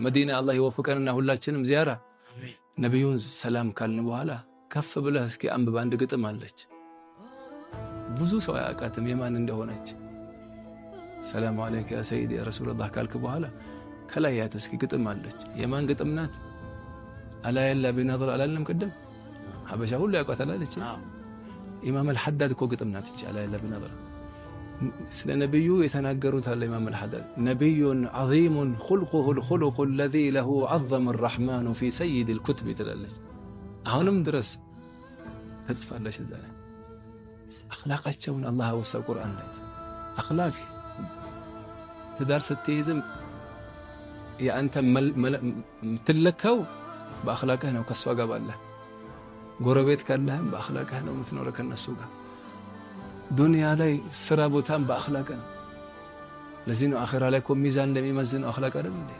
መዲና አላህ ይወፍቀንና ሁላችንም ዚያራ ነብዩን ሰላም ካልን በኋላ ከፍ ብለህ እስኪ አንብብ። አንድ ግጥም አለች ብዙ ሰው ያውቃትም የማን እንደሆነች። ሰላም አለይከ ያ ሰይዲ ያ ረሱላህ ካልክ በኋላ ከላይ ያት እስኪ ግጥም አለች። የማን ግጥም ናት? አላ የላ ቢነظር አላልንም ቅድም? ሀበሻ ሁሉ ያውቃታል አለች። ኢማም አልሐዳድ እኮ ግጥም ናት እቺ አላ የላ ቢነظር። ስለ ነብዩ የተናገሩት አለ ኢማም አልሐዳድ ነብዩን ዐዚሙን ኹልቁሁ الخلق الذي له عظم الرحمن في سيد الكتب ትላለች። አሁንም ድረስ ተጽፋለች እዛ ላይ አኽላቃቸውን አላህ ወሰው ቁርአን ላይ አኽላቅ ትዳር ስትይዝም የአንተ ምትለካው በአኽላቅህ ነው። ከሷ ጋር ባለህ ጎረቤት ካለህም በአኽላቅህ ነው የምትኖረው ከነሱ ጋር። ዱንያ ላይ ስራ ቦታም በአኽላቅ ነው። ለዚህ ነው አኺራ ላይ እኮ ሚዛን እንደሚመዝነው አኽላቅ አይደል እንዴ?